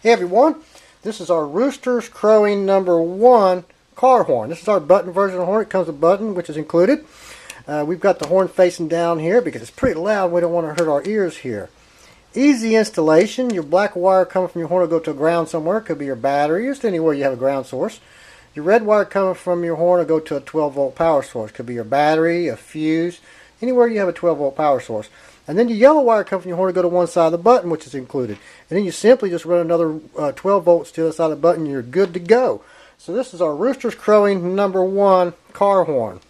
Hey everyone, this is our Roosters crowing #1 car horn. This is our button version of the horn. It comes with a button which is included. We've got the horn facing down here because it's pretty loud. We don't want to hurt our ears here. Easy installation. Your black wire coming from your horn will go to a ground somewhere. It could be your battery, just anywhere you have a ground source. Your red wire coming from your horn will go to a 12-volt power source. It could be your battery, a fuse, anywhere you have a 12-volt power source. And then your yellow wire coming from your horn will go to one side of the button, which is included. And then you simply just run another 12 volts to the other side of the button and you're good to go. So this is our Roosters crowing #1 car horn.